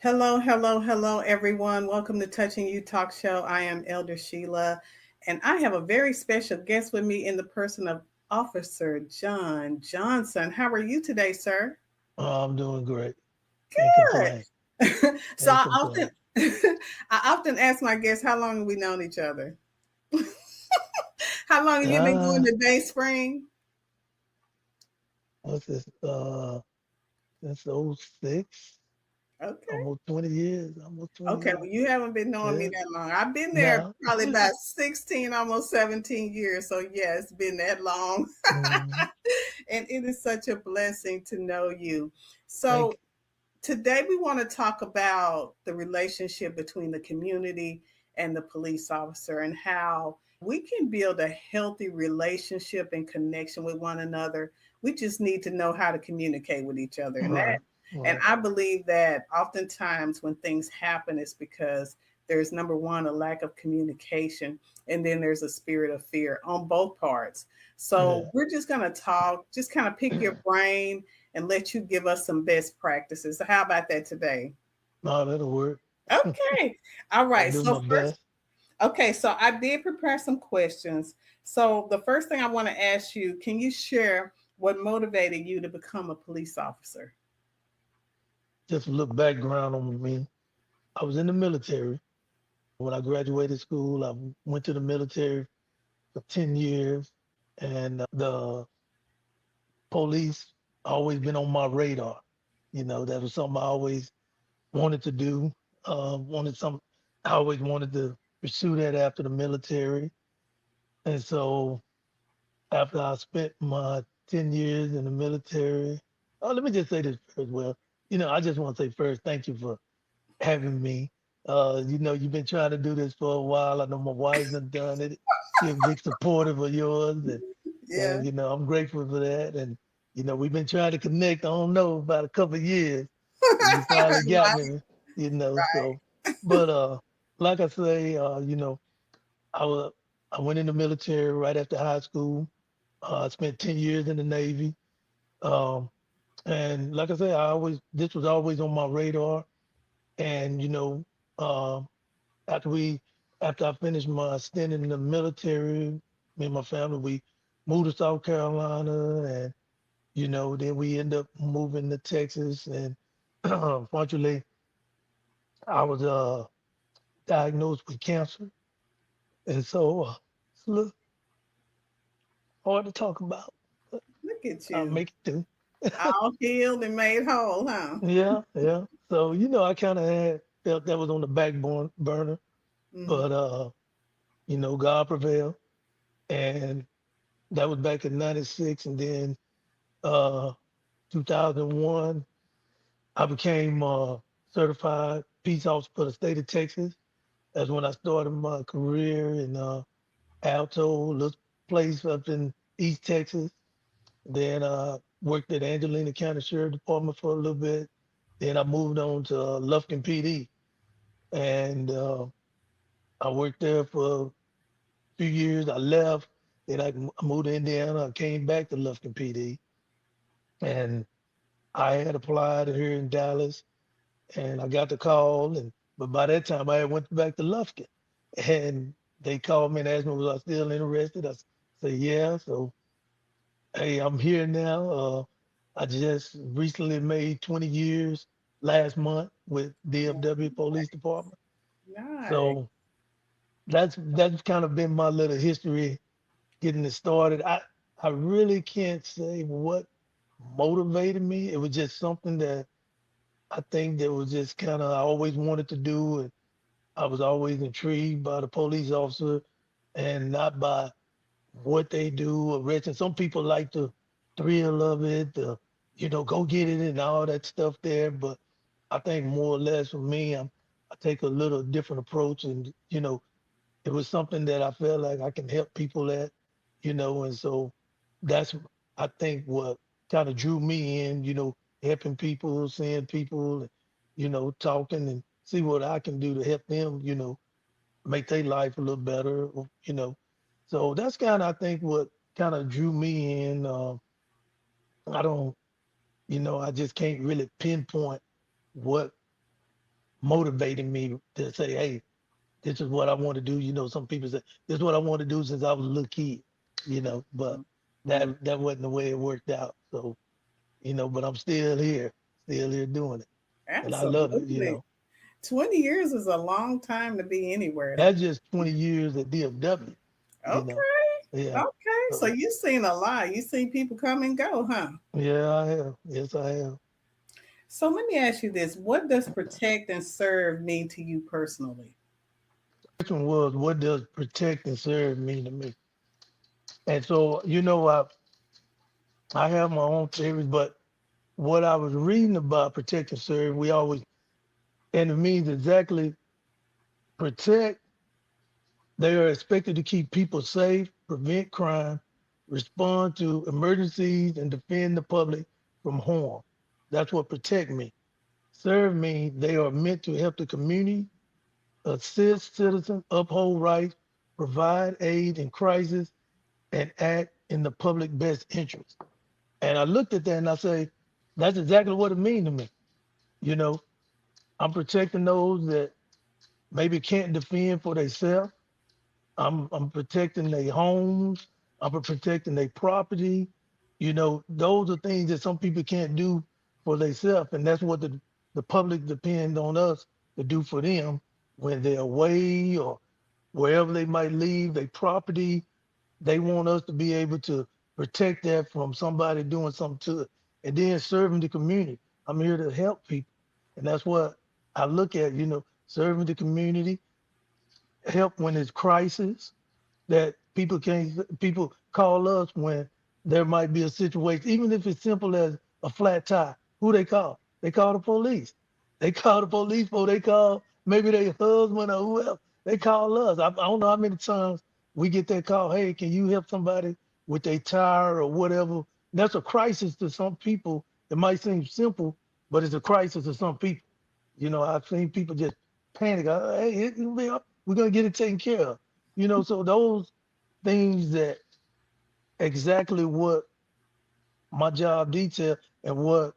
Hello, hello, hello, everyone. Welcome to Touching You Talk Show. I am Elder Sheila, and I have a very special guest with me in the person of Officer John Johnson. How are you today, sir? Oh, I'm doing great. Can't complain. Good. so Can't I often, complain. I often ask my guests, how long have we known each other? How long have you been doing Ah, the Day Spring? what's this? Since '06, Okay. almost 20 years. Almost 20 Okay, years. well, you haven't been knowing me Yeah. that long. I've been there No. probably about 16, almost 17 years. So, yeah, it's been that long. Mhm. And it is such a blessing to know you. Thank So, today we want to talk about the relationship between the community and the police officer and how we can build a healthy relationship and connection with one another. We just need to know how to communicate with each other. you. And Right. that and Right. I believe that oftentimes when things happen it's because there's number one a lack of communication, and then there's a spirit of fear on both parts. So Yeah. we're just going to talk, just kind of pick your brain and let you give us some best practices. So how about that today? No, that'll work. Okay. All I'll right. do So my first, best. okay, so I did prepare some questions. So the first thing I want to ask you, can you share what motivated you to become a police officer? Just a little background on me. I was in the military. When I graduated school, I went to the military for 10 years, and the police always been on my radar. That was something I always wanted to do. I always wanted to pursue that after the military. And so after I spent my 10 years in the military, oh, let me just say this first. Well, I just want to say first, thank you for having me. You've been trying to do this for a while. I know my wife's done it. She's a big supporter of yours. And, Yeah. and, I'm grateful for that. And, we've been trying to connect, I don't know, about a couple of years. And you finally got Right, me, right. so, but like I say, I was, I went in the military right after high school. I spent 10 years in the Navy. Um, and like I say, this was always on my radar. And, um, after we, after I finished my stint in the military, me and my family, we moved to South Carolina, and, then we end up moving to Texas. And fortunately, I was diagnosed with cancer. And so it's a little hard to talk about, but Look at I'll you. make it through. All healed and made whole, huh? Yeah, yeah. So, I kind of had felt that was on the burner, Hmm. but God prevailed. And that was back in '96. And then uh 2001, I became certified peace officer for the state of Texas. That's when I started my career in Alto, little place up in East Texas. Then worked at Angelina County Sheriff Department for a little bit. Then I moved on to Lufkin PD, and I worked there for a few years. I left. Then I moved to Indiana. I came back to Lufkin PD, and I had applied here in Dallas, and I got the call. And but by that time, I had went back to Lufkin, and they called me and asked me was I still interested. I said yeah. So hey, I'm here now. I just recently made 20 years last month with DFW Police Department. Nice. So that's kind of been my little history getting it started. I really can't say what motivated me. It was just something that I think that was just kind of I always wanted to do, and I was always intrigued by the police officer, and not by what they do, arresting. Some people like the thrill of it, go get it and all that stuff there. But I think more or less for me, I take a little different approach, and it was something that I felt like I can help people at, and so that's I think what kind of drew me in, helping people, seeing people, talking and see what I can do to help them, make their life a little better, So that's kind of I think what kind of drew me in. I don't, I just can't really pinpoint what motivating me to say, hey, this is what I want to do. You know, some people say, this is what I want to do since I was a little kid, you know, but Mhm. that wasn't the way it worked out. So, you know, but I'm still here doing it. And I love it, you Absolutely. know. 20 years is a long time to be anywhere. That's just 20 years at DFW, you know. Okay. Yeah. Okay. So So, you've seen a lot. You've seen people come and go, huh? yeah, I have. Yes, I have. So let me ask you this. What does protect and serve mean to you personally? Question was, what does protect and serve mean to me? And so, you know, I have my own theories, but what I was reading about protect and serve, we always, and it means exactly protect. They are expected to keep people safe, prevent crime, respond to emergencies, and defend the public from harm. That's what protect means. Serve means they are meant to help the community, assist citizens, uphold rights, provide aid in crisis, and act in the public best interest. And I looked at that and I say, that's exactly what it means to me. You know, I'm protecting those that maybe can't defend for themselves. I'm protecting their homes. I'm protecting their property. You know, those are things that some people can't do for themselves, and that's what the public depend on us to do for them when they're away or wherever they might leave their property. They want us to be able to protect that from somebody doing something to it, and then serving the community. I'm here to help people, and that's what I look at. You know, serving the community, help when it's crisis that people call us when there might be a situation, even if it's simple as a flat tire. Who they call? They call the police. They call the police, or they call maybe their husband or whoever. They call us. I don't know how many times we get that call. Hey, can you help somebody with their tire or whatever? That's a crisis to some people. It might seem simple, but it's a crisis to some people. You know, I've seen people just panic. Hey, we're gonna get it taken care of. You know, so those things that exactly what my job detail and what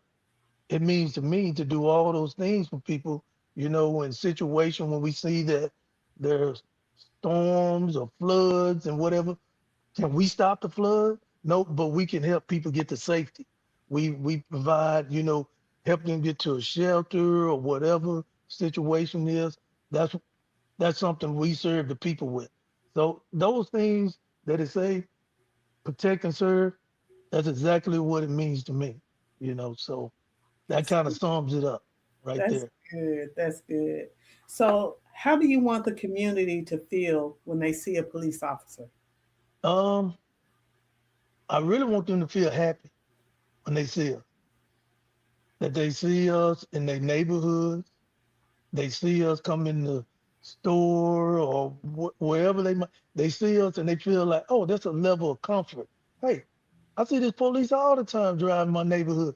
it means to me to do all those things for people, you know, in situation when we see that there's storms or floods and whatever. Can we stop the flood? No, but we can help people get to safety. We provide, you know, help them get to a shelter or whatever situation is. That's that's something we serve the people with. So those things that it say protect and serve, that's exactly what it means to me. You know, so that kind of sums it up right That's there. good. That's good. So, how do you want the community to feel when they see a police officer? Um, I really want them to feel happy when they see us, that they see us in their neighborhoods, they see us come in the store or wherever they see us and they feel like, oh, that's a level of comfort. Hey, I see this police all the time driving my neighborhood.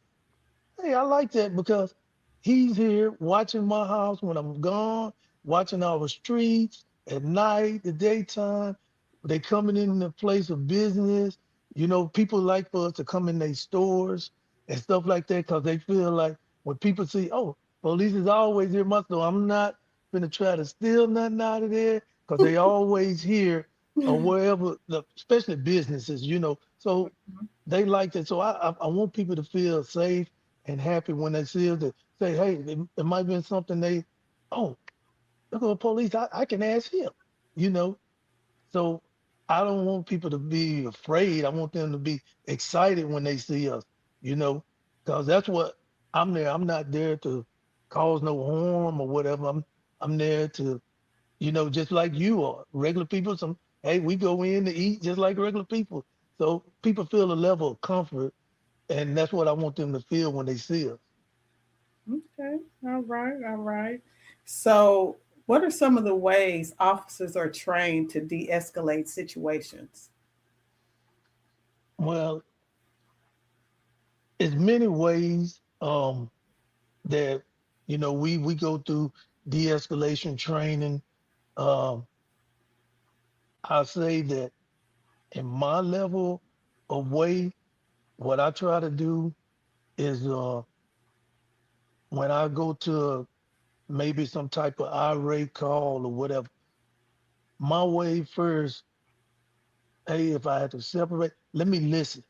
Hey, I like that because he's here watching my house when I'm gone, watching our streets at night, the daytime. They coming in the place of business. You know, people like for us to come in their stores and stuff like that because they feel like when people see, oh, police is always here, my store. I'm not gonna try to steal nothing out of there because they always here or wherever, especially businesses, you know. So they like that. So I want people to feel safe and happy when they see us to say, hey, it might have been something oh, look at the police. I can ask him, you know. So I don't want people to be afraid. I want them to be excited when they see us, you know, because that's what I'm there. I'm not there to cause no harm or whatever. I'm there to, you know, just like you are. Regular people, hey, we go in to eat just like regular people. So people feel a level of comfort, and that's what I want them to feel when they see us. Okay. All right. All right. So, what are some of the ways officers are trained to de escalate situations? Well, there's many ways that you know we go through de-escalation training. Um, I say that in my level of way, what I try to do is when I go to maybe some type of irate call or whatever. My way first, hey, if I had to separate, let me listen.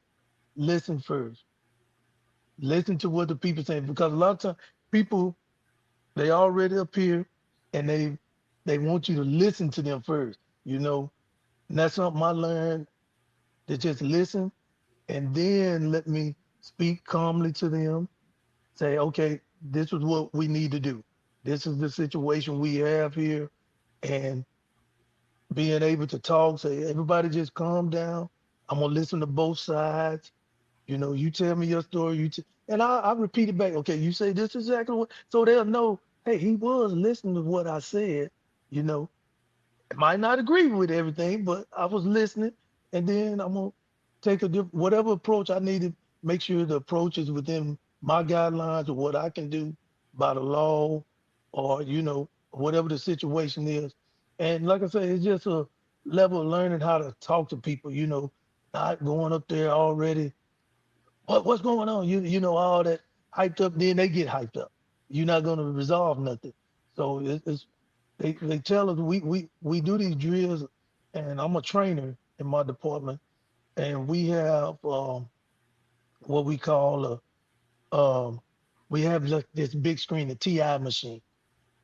Listen first. Listen to what the people say because a lot of times people they already up here and they want you to listen to them first, you know. And that's something I learned to just listen and then let me speak calmly to them. Say, okay, this is what we need to do. This is the situation we have here, and being able to talk, say, everybody just calm down. I'm gonna listen to both sides. You know, you tell me your story, and I repeat it back. Okay, you say this is exactly what, so they'll know, hey, he was listening to what I said, you know. I might not agree with everything, but I was listening, and then I'm gonna take whatever approach I need to make sure the approach is within my guidelines of what I can do by the law, or whatever the situation is. And like I say, it's just a level of learning how to talk to people. Not going up there already. What's going on? You know all that hyped up. Then they get hyped up. You're not gonna resolve nothing. So it's they tell us we do these drills, and I'm a trainer in my department, and we have what we call we have like this big screen, the TI machine,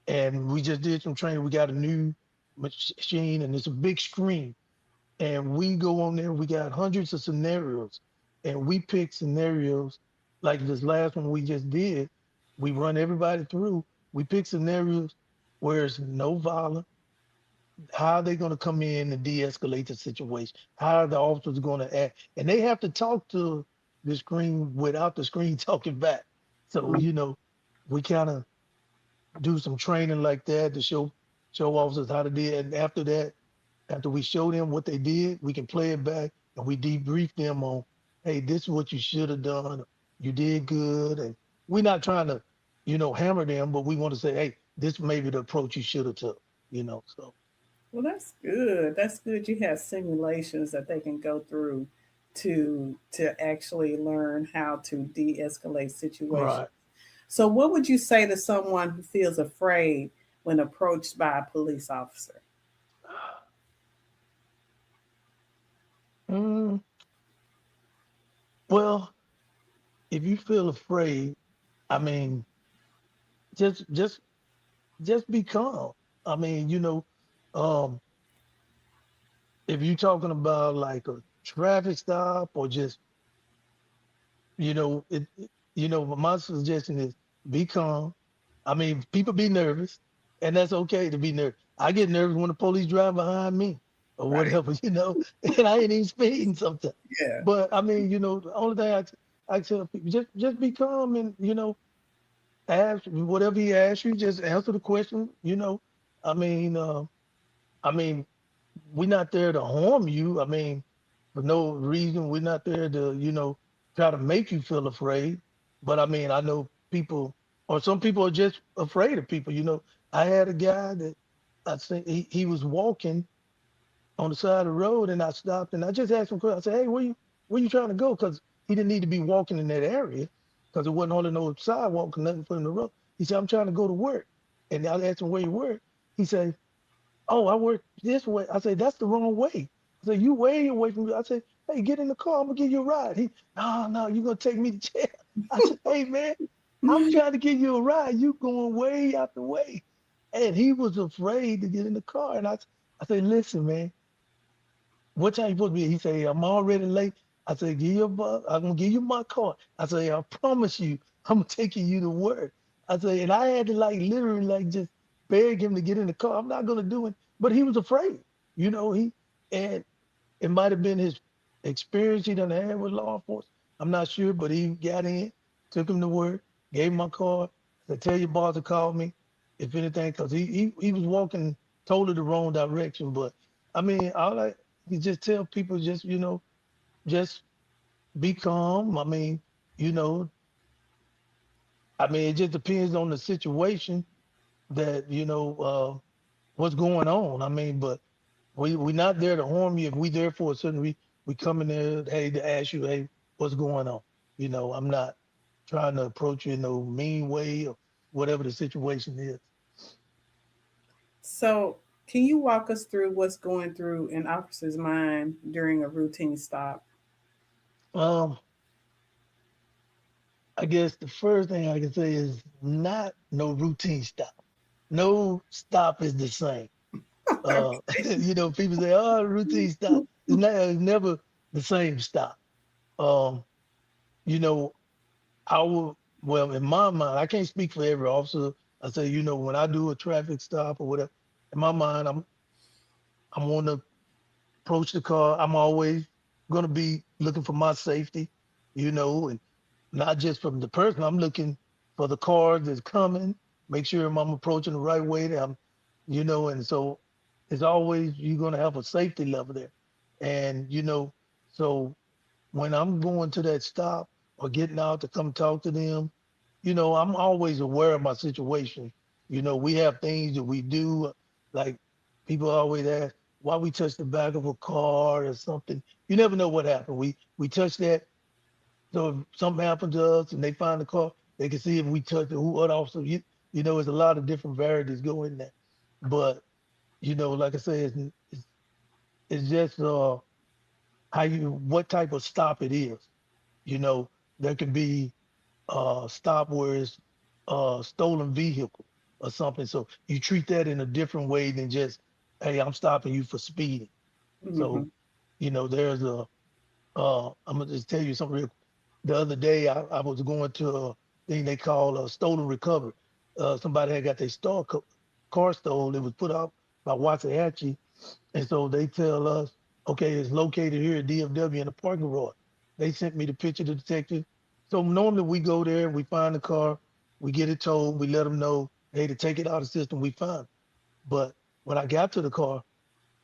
and we just did some training. We got a new machine, and it's a big screen, and we go on there. We got hundreds of scenarios, and we pick scenarios like this last one we just did. We run everybody through. We pick scenarios where it's no violence. How are they going to come in and de-escalate the situation? How are the officers going to act? And they have to talk to the screen without the screen talking back. So we kind of do some training like that to show officers how to do it. And after that, after we show them what they did, we can play it back and we debrief them on, hey, this is what you should have done. You did good. And we're not trying to, hammer them, but we want to say, hey, this may be the approach you should have took. So Well, that's good. That's good. You have simulations that they can go through to actually learn how to de-escalate situations. right. So, what would you say to someone who feels afraid when approached by a police officer? Mm, well, if you feel afraid, I mean, just just just be calm. I mean, um, if you're talking about like a traffic stop or just my suggestion is be calm. I mean, people be nervous, and that's okay to be nervous. I get nervous when the police drive behind me or Right. whatever, and I ain't even speeding sometimes. Yeah. But I mean, the only thing I tell people just be calm and ask whatever he asks you, just answer the question. I mean, I mean, we're not there to harm you. I mean, for no reason. We're not there to, try to make you feel afraid. But I mean, I know people, or some people are just afraid of people. I had a guy that I think he was walking on the side of the road, and I stopped and I just asked him a question. I said, "Hey, where you trying to go?" Because he didn't need to be walking in that area because it wasn't on no sidewalk or nothing for him to road. He said, "I'm trying to go to work," and I asked him where you work. He said, "Oh, I work this way." I say, "That's the wrong way." I say, "You way away from me." I say, "Hey, get in the car. I'm gonna give you a ride." No, you're gonna take me to jail. I said, "Hey, man, I'm trying to give you a ride. You going way out the way." And he was afraid to get in the car. And I say, "Listen, man, what time you supposed to be?" He say, "I'm already late." I say, I'm gonna give you my car. I say, "I promise you, I'm taking you to work." I say, and I had to like literally like just beg him to get in the car. I'm not gonna do it. But he was afraid. And it might have been his experience he done had with law enforcement. I'm not sure, but he got in, took him to work, gave him my car. I said, "Tell your boss to call me if anything," because he was walking totally the wrong direction. But I mean, all I you just tell people just be calm. You know, it just depends on the situation that, what's going on. But we're not there to harm you. If we there for a certain we come in there, hey, to ask you, hey, what's going on? I'm not trying to approach you in no mean way or whatever the situation is. So, can you walk us through what's going through an officer's mind during a routine stop? Um, I guess the first thing I can say is not no routine stop. No stop is the same. People say, "Oh, routine stop." It's never the same stop. Um, you know, I will. Well, in my mind, I can't speak for every officer. I say, when I do a traffic stop or whatever, in my mind, I'm going to approach the car. I'm always going to be looking for my safety, and not just from the person. I'm looking for the car that's coming. Make sure I'm approaching the right way. That and so it's always you're going to have a safety level there, and so when I'm going to that stop or getting out to come talk to them, I'm always aware of my situation. We have things that we do, like people always ask why we touch the back of a car or something. You never know what happened. We touch that, so if something happened to us and they find the car, they can see if we touch it, who what officer. There's a lot of different varieties go in there. But like I say, it's just what type of stop it is. You know, there could be stop where it's stolen vehicle or something. So you treat that in a different way than just, hey, I'm stopping you for speeding. Hmm. So, there's I'm gonna just tell you something real. The other day, I was going to a thing they call a stolen recovery. Somebody had got their car stolen. It was put out by Waxahachie, and so they tell us, okay, it's located here at DFW in the parking lot. They sent me the picture to the detective. So normally we go there, we find the car, we get it towed, we let them know, hey, to take it out of the system, we find it. But when I got to the car,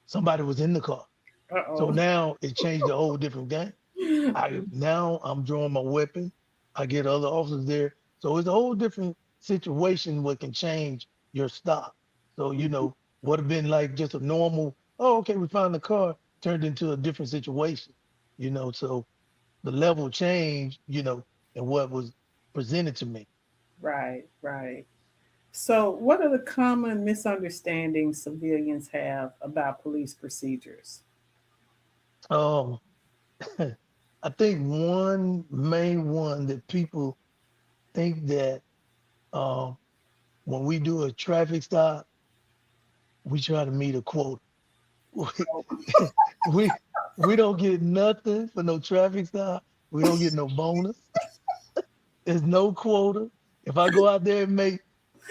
somebody was in the car. So Uh-oh. now it changed the whole different game. I'm drawing my weapon. I get other officers there. So it's a whole different situation what can change your stop. So, what have been like just a normal, oh, okay, we found the car, turned into a different situation. So the level changed, and what was presented to me. Right, right. So, what are the common misunderstandings civilians have about police procedures? Um, I think one main one that people think that um, when we do a traffic stop, we try to meet a quota. we we don't get nothing for no traffic stop. We don't get no bonus. There's no quota. If I go out there and make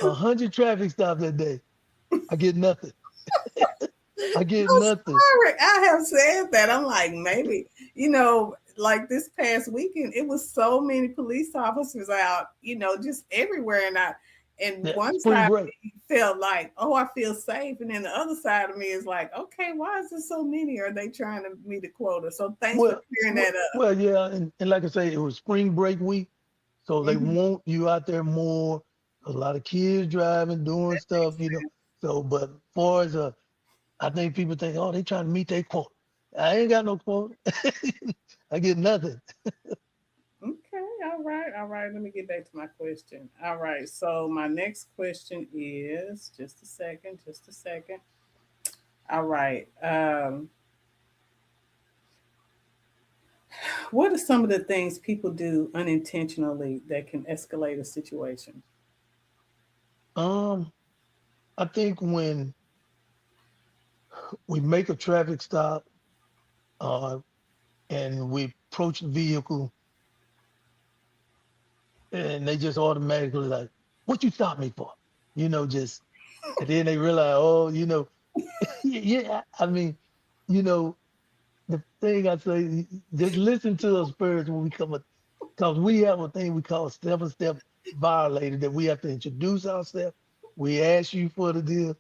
100 traffic stops that day, I get nothing. I get I'm nothing. sorry. I have said that. I'm like, maybe, like this past weekend, it was so many police officers out, just everywhere. And Yeah, one spring side break. of me felt like, oh, I feel safe. And then the other side of me is like, okay, why is there so many? Are they trying to meet a quota? So thanks for clearing that up. Yeah, and like I say, it was spring break week, so they Mhm. want you out there more. A lot of kids driving, doing stuff. So, but far as I think people think, oh, they trying to meet their quota. I ain't got no quota. I get nothing. Okay, all right, all right. Let me get back to my question. All right, so my next question is just a second, just a second. All right. What are some of the things people do unintentionally that can escalate a situation? Um, I think when we make a traffic stop, uh, and we approach the vehicle, and they just automatically like, "What you stop me for?" Just and then they realize, oh, yeah. I mean, you know, the thing I say, just listen to us first when we come up, because we have a thing we call step-and-step violator that we have to introduce ourselves. We ask you for the deal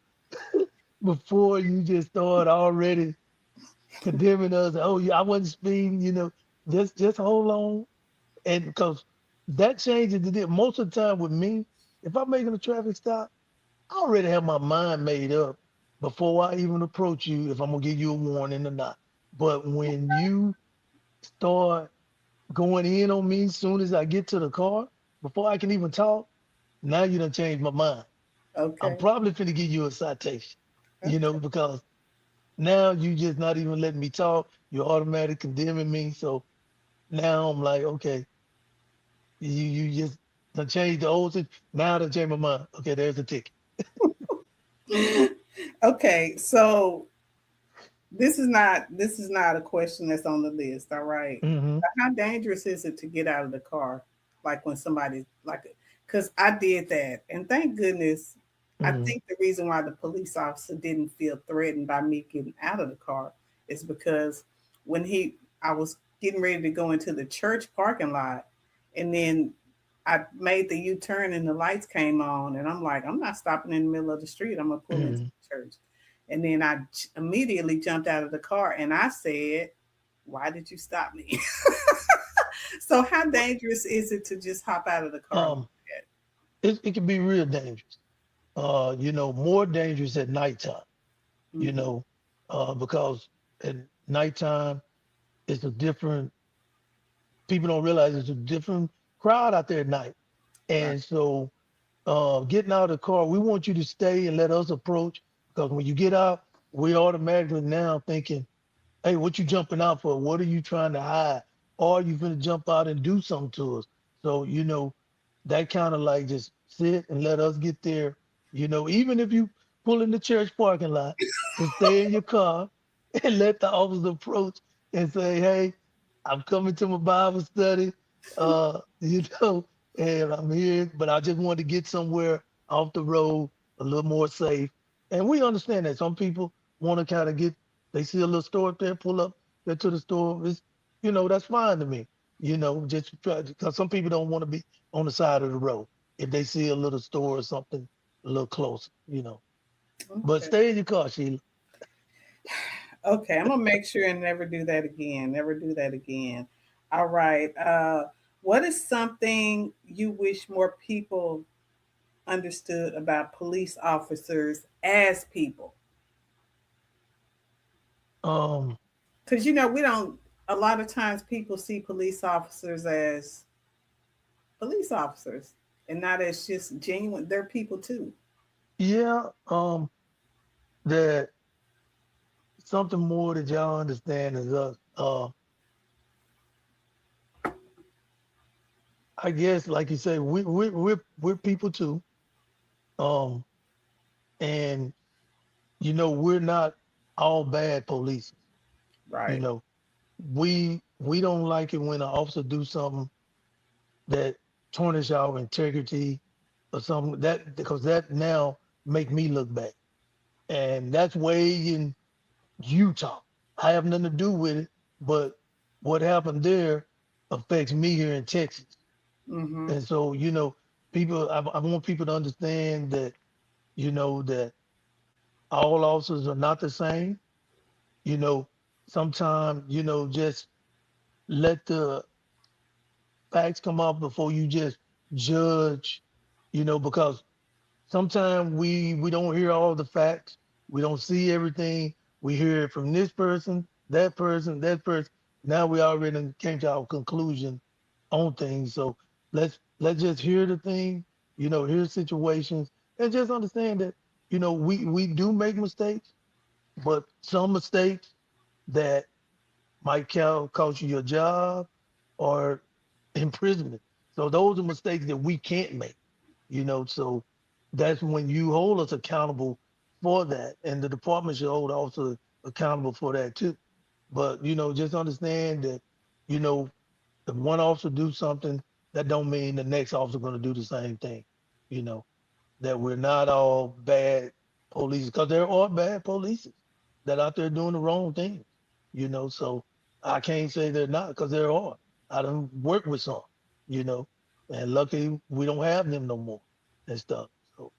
before you just start already condemning us. Oh, yeah, I wasn't speeding. Just hold on, and because that changes the deal. Most of the time with me, if I'm making a traffic stop, I already have my mind made up before I even approach you if I'm gonna give you a warning or not. But when you start going in on me as soon as I get to the car, before I can even talk, now you done changed my mind. I'm Okay. probably finna give you a citation, Okay. because now you just not even letting me talk. You're automatically condemning me. So now I'm like, okay, you just done changed the old thing. Now I change my mind. Okay, there's a ticket. Okay. So this is not a question that's on the list. All right. Hmm. But how dangerous is it to get out of the car? Like when somebody like, because I did that, and thank goodness. I Hmm. think the reason why the police officer didn't feel threatened by me getting out of the car is because when I was getting ready to go into the church parking lot, and then I made the U-turn and the lights came on, and I'm like, I'm not stopping in the middle of the street. I'm gonna pull into Hmm. the church. And then immediately jumped out of the car and I said, "Why did you stop me?" So, how dangerous is it to just hop out of the car like Um, it can be real dangerous. More dangerous at nighttime. that? You know, because at nighttime it's a different. People don't realize it's a different crowd out there at night, Right. and so getting out of the car, we want you to stay and let us approach. Because when you get out, we automatically now thinking, hey, what you jumping out for? What are you trying to hide? Or you gonna jump out and do something to us? So, that kind of like just sit and let us get there. Even if you pull in the church parking lot, to stay in your car and let the officer approach and say, hey, I'm coming to my Bible study, uh, you know, and I'm here, but I just want to get somewhere off the road a little more safe. And we understand that some people want to kind of they see a little store up there, pull up there to the store. That's fine to me. Just try because some people don't want to be on the side of the road if they see a little store or something a little closer. But Okay. stay in your car, Sheila. Okay. I'm gonna make sure and never do that again. Never do that again. All right. What is something you wish more people understood about police officers as people? Um, Because we don't. A lot of times, people see police officers as police officers and not as just genuine. They're people too. yeah, that something more that y'all understand is us. I guess, like you say, we're people too. Um, and we're not all bad police. You Right. know, we don't like it when an officer do something that tarnish our integrity or something that because that now make me look bad. And that's way in Utah. I have nothing to do with it, but what happened there affects me here in Texas. Mm-hmm. And so, I want people to understand that, that all officers are not the same. You know, Sometimes, just let the facts come up before you just judge, because sometimes we don't hear all the facts. We don't see everything. We hear it from this person, that person, that person. Now we already came to our conclusion on things. So let's just hear the thing, hear situations, and just understand that we do make mistakes, but some mistakes that might cost you your job or imprisonment. So those are mistakes that we can't make. So that's when you hold us accountable for that. And the department should hold also accountable for that too. But just understand that, you know, if one officer do something, that don't mean the next officer gonna do the same thing. You know, that we're not all bad police because there are bad police that out there doing the wrong thing. So I can't say they're not because there are. I don't work with some, you know, and luckily we don't have them no more and stuff. So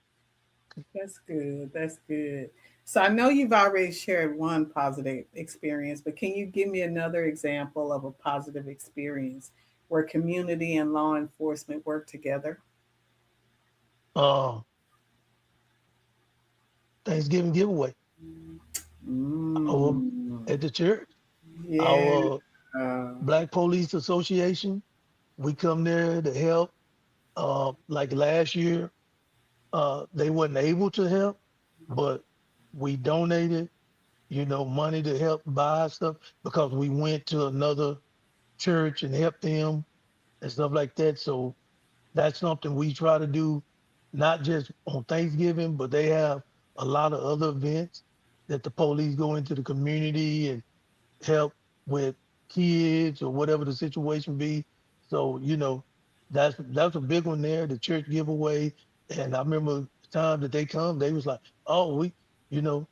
That's good. That's good. So I know you've already shared one positive experience, but can you give me another example of a positive experience where community and law enforcement work together? um Thanksgiving giveaway. Our Mm. at the church, Yeah. our Black Police Association, we come there to help. Like last year, They wasn't able to help, but we donated, money to help buy stuff because we went to another church and helped them and stuff like that. So that's something we try to do, not just on Thanksgiving, but they have a lot of other events that the police go into the community and help with kids or whatever the situation be. So, that's a big one there, the church giveaway. And I remember the time that they come, they was like, oh, you know,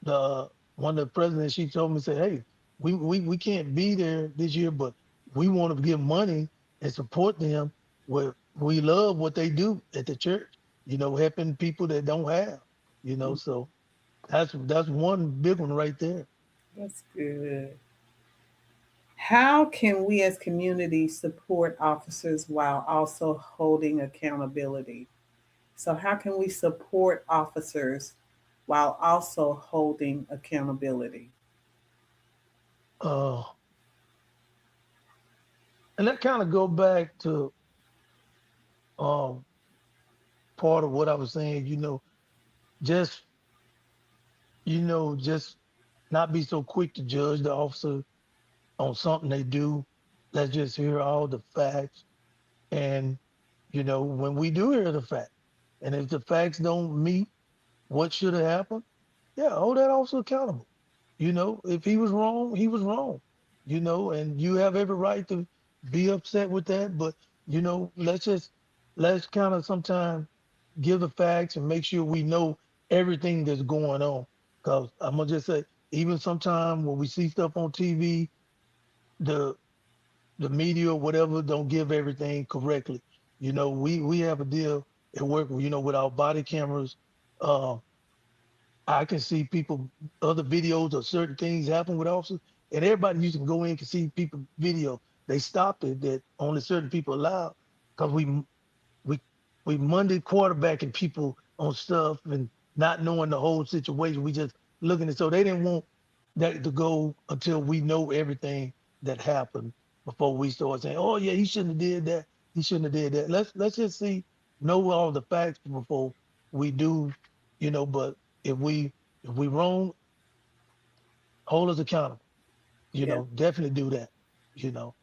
the one of the presidents, she told me, said, hey, we can't be there this year, but we want to give money and support them where we love what they do at the church, helping people that don't have, so that's one big one right there. That's good. How can we as communities support officers while also holding accountability? So, how can we support officers while also holding accountability? Uh, and that kind of go back to um, part of what I was saying, just, just not be so quick to judge the officer on something they do. Let's just hear all the facts. And, when we do hear the fact, and if the facts don't meet what should have happened, yeah, hold that officer accountable. If he was wrong, he was wrong. And you have every right to be upset with that. But, let's kind of sometimes give the facts and make sure we know everything that's going on. Because I'm gonna just say, even sometimes when we see stuff on TV, the the media or whatever don't give everything correctly. We have a deal at work, with our body cameras. Uh, I can see people, other videos of certain things happen with officers, and everybody used to go in can see people video. They stopped it that only certain people allowed because we we Monday quarterbacking people on stuff and not knowing the whole situation. We just looking at, so they didn't want that to go until we know everything that happened before we start saying, oh yeah, he shouldn't have did that. He shouldn't have did that. Let's just know all the facts before we do, but if we wrong, hold us accountable. Yeah, Definitely do that. You know.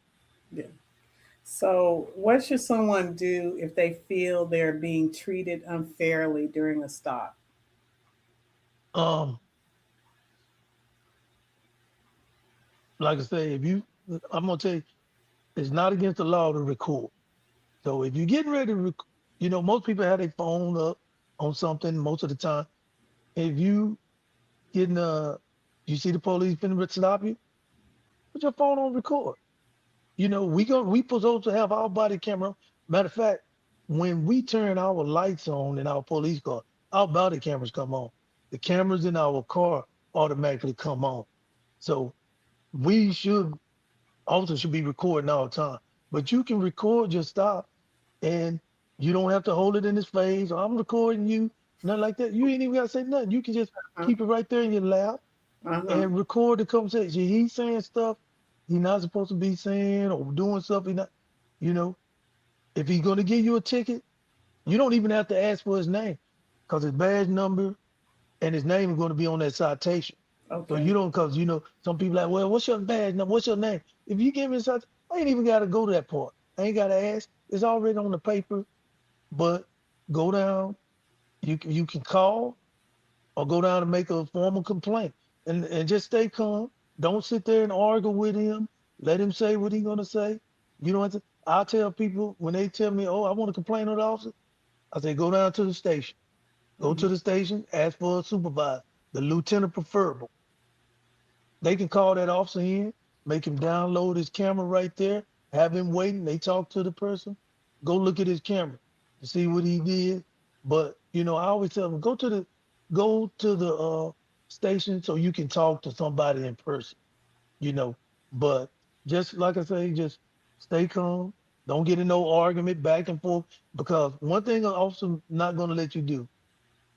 yeah. So, what should someone do if they feel they're being treated unfairly during a stop? Um, like I say, I'm gonna tell you, it's not against the law to record. So if you're getting ready to, most people have their phone up on something most of the time. If getting you see the police finna stop you, put your phone on record. We supposed to have our body camera. Matter of fact, when we turn our lights on in our police car, our body cameras come on. The cameras in our car automatically come on. So we should also should be recording all the time. But you can record your stop and you don't have to hold it in his face. Or I'm recording you, nothing like that. You ain't even gotta say nothing. You can just Uh keep it right there in your lap huh. and record the conversation. He's saying stuff he's not supposed to be saying or doing stuff he not, you know, if he's gonna give you a ticket, you don't even have to ask for his name because his badge number and his name is going to be on that citation. So Okay. you don't, because some people like, well, what's your badge number? What's your name? If you give me a citation, I ain't even got to go to that part. I ain't got to ask. It's already on the paper. But go down. You can call or go down and make a formal complaint and just stay calm. Don't sit there and argue with him. Let him say what he's gonna say. You know what? I tell people when they tell me, "Oh, I want to complain on the officer," I say, "Go down to the station. Go Hmm. to the station. Ask for a supervisor, the lieutenant preferable. They can call that officer in, make him download his camera right there, have him waiting. They talk to the person. Go look at his camera to see what he did. But I always tell them go to the station so you can talk to somebody in person. You know, but just like I say, just stay calm. Don't get in no argument back and forth because one thing an officer not gonna let you do,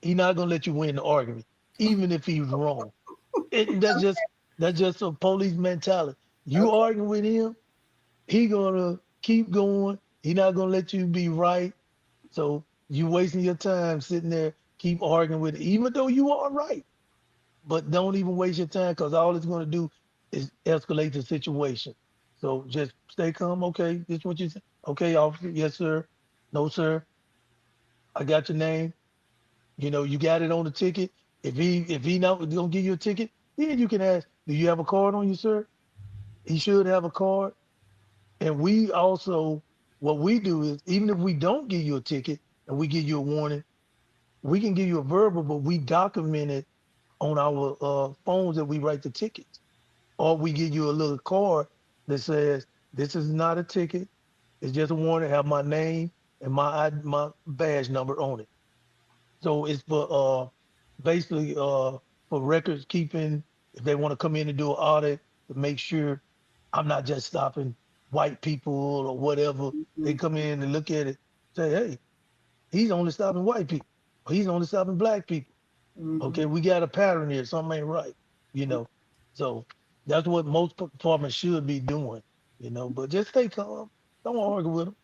he not gonna let you win the argument, even if he's wrong. That's just a police mentality. You Okay. arguing with him, he gonna keep going. He not gonna let you be right. So You wasting your time sitting there, keep arguing with it, even though you are right. But don't even waste your time because all it's going to do is escalate the situation. So just stay calm. Okay, this is what you say. Okay, officer. Yes, sir. No, sir. I got your name. You know, you got it on the ticket. If he not gonna give you a ticket, then you can ask, do you have a card on you, sir? He should have a card. And we also, what we do is, even if we don't give you a ticket and we give you a warning, we can give you a verbal, but we document it on our phones that we write the tickets. Or we give you a little card that says, this is not a ticket. It's just a warning, have my name and my badge number on it. So it's for basically for records keeping, if they want to come in and do an audit to make sure I'm not just stopping white people or whatever. They Mhm. come in and look at it, say, hey, he's only stopping white people. Or he's only stopping black people. Mhm. Okay, we got a pattern here. Something ain't right, you know. So that's what most departments should be doing, you know. But just stay calm. Don't argue with them.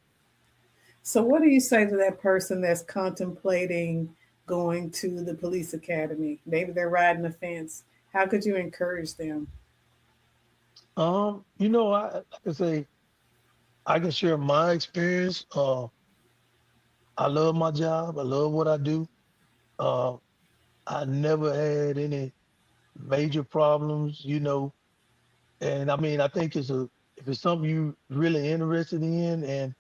So, what do you say to that person that's contemplating going to the police academy? Maybe they're riding the fence. How could you encourage them? You know, like I say, I can share my experience. I love my job. I love what I do. Uh, I never had any major problems, you know. And I mean, I think if it's something you really interested in and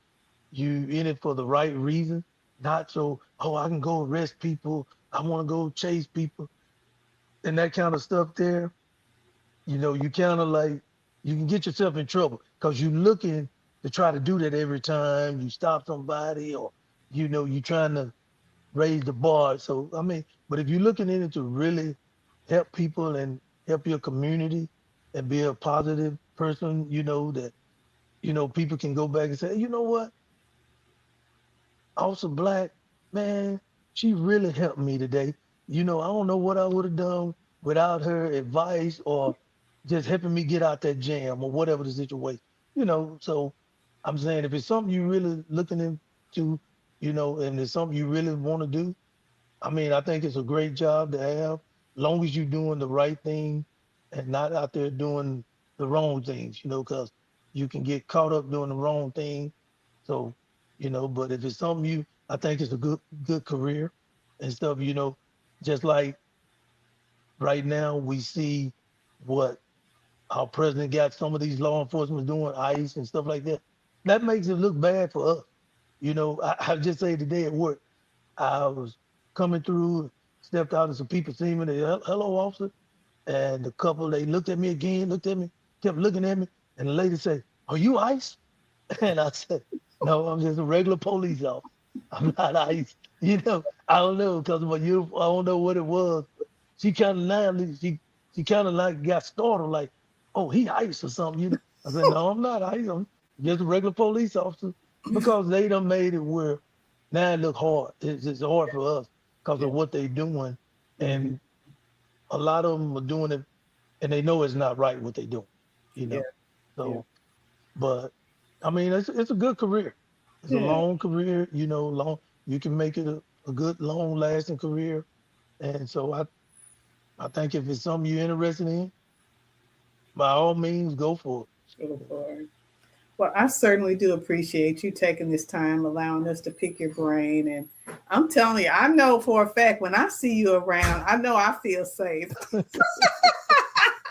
you in it for the right reason, not so, oh, I can go arrest people. I want to go chase people and that kind of stuff there. You know, you kind of like, you can get yourself in trouble because you're looking to try to do that every time you stop somebody or, you know, you're trying to raise the bar. So I mean, but if you're looking in it to really help people and help your community and be a positive person, you know, that, you know, people can go back and say, you know what, Officer Black, man, she really helped me today. You know, I don't know what I would have done without her advice or just helping me get out that jam or whatever the situation. You know, so I'm saying if it's something you really looking into, you know, and it's something you really want to do, I mean, I think it's a great job to have, long as you're doing the right thing and not out there doing the wrong things, you know, because you can get caught up doing the wrong thing. So, you know, but if it's something I think it's a good career and stuff, you know, just like right now we see what our president got some of these law enforcement doing, ICE and stuff like that. That makes it look bad for us. You know, I just say today at work, I was coming through, stepped out, and some people seen me. They, hello, officer. And the couple, they looked at me again, looked at me, kept looking at me. And the lady said, are you ICE? And I said, no, I'm just a regular police officer. I'm not ICE. You know, I don't know because of my uniform. I don't know what it was. She kind of she kind of like got startled, like, oh, he ICE or something. You know, I said, no, I'm not ICE. I'm just a regular police officer because they done made it where now it look hard. It's hard for us because Yeah. of what they doing, Mhm. and a lot of them are doing it, and they know it's not right what they doing. You Yeah. know, Yeah. so but I mean, it's a good career. It's a Yeah. long career, you know, long you can make it a good long lasting career. And so I think if it's something you're interested in, by all means go for it. Go for it. Well, I certainly do appreciate you taking this time, allowing us to pick your brain. And I'm telling you, I know for a fact when I see you around, I know I feel safe.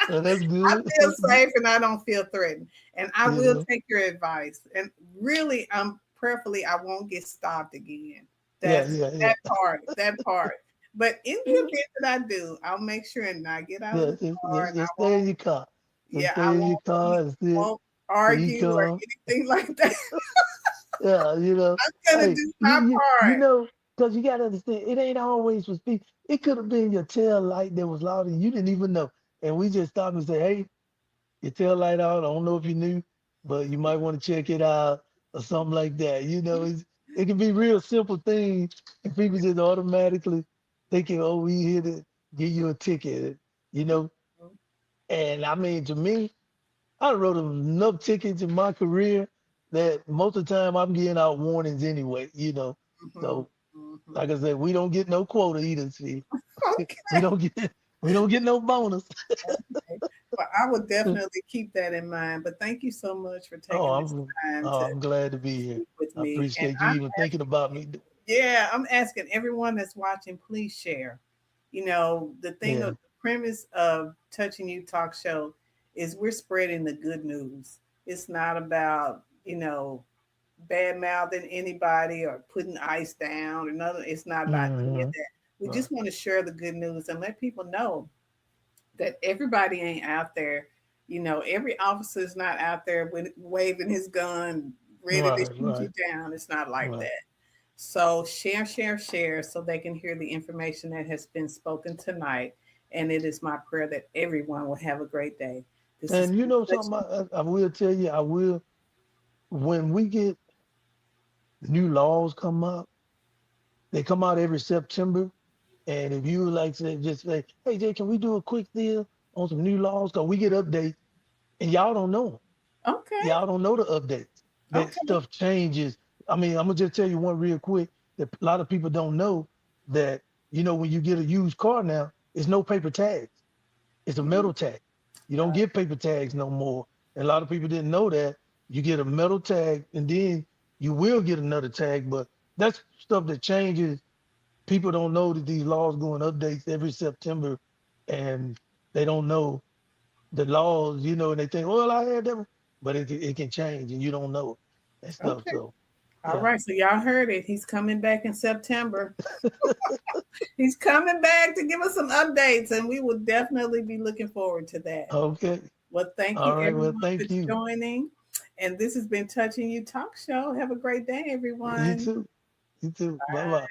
So that's I good. feel That's good. safe and I don't feel threatened. And I You will know. take your advice. And really, prayerfully, I won't get stopped again. Yeah, That's yeah, yeah. that part, that part. But in the Yeah, event that I do, I'll make sure and not get out of yeah, the car and I just stay in won't, your car. Just yeah, I stay in your car and won't see argue or come. anything like that. Yeah, you know, I'm gonna hey, do my you part. know, because you gotta understand, it ain't always for speed. It could have been your tail light that was loud and you didn't even know. And we just stopped and say, hey, your tail light out. I don't know if you knew, but you might want to check it out or something like that. You know, it can be real simple things, and people just automatically thinking, oh, we here to give you a ticket, you know. And I mean, to me, I wrote enough tickets in my career that most of the time I'm getting out warnings anyway, you know. Mhm. So Mhm. Like I said, we don't get no quota either. See, Okay. we don't get we don't get no bonus. Okay. Well, I would definitely keep that in mind. But thank you so much for Oh, taking this time to I'm glad to be here. speak with I me. And appreciate you I'm even thinking about me. yeah, I'm asking everyone that's watching, please share. The Yeah. premise of Touching You Talk Show is we're spreading the good news. It's not about, bad mouthing anybody or putting ice down or nothing. It's not about any of Hmm. that. We Right. just want to share the good news and let people know that everybody ain't out there. Every officer is not out there with waving his gun, ready to Right. shoot you Right. down. It's not like Right. that. So share, share, share so they can hear the information that has been spoken tonight. And it is my prayer that everyone will have a great day. This is And you know such something, I will tell you, I will, when we get new laws come up, they come out every September. And if you like say, just say, hey Jay, can we do a quick deal on some new laws? Because we get updates and y'all don't know 'em. okay. Y'all don't know the updates. That Okay. stuff changes. I mean, I'm gonna just tell you one real quick that a lot of people don't know that, when you get a used car now, it's no paper tags. It's a Mm, metal tag. You don't get paper tags no more. And a lot of people didn't know that. You get a metal tag and then you will get another tag, but that's stuff that changes. People don't know that these laws go in updates every September and they don't know the laws, and they think, well, I had that, but it can change and you don't know that stuff. okay. So, All yeah. right. So y'all heard it. He's coming back in September. He's coming back to give us some updates, and we will definitely be looking forward to that. Okay. Well, thank you All right. Well, everyone for thank you. joining. And this has been Touching You Talk Show. Have a great day, You everyone. too. You too. Bye bye.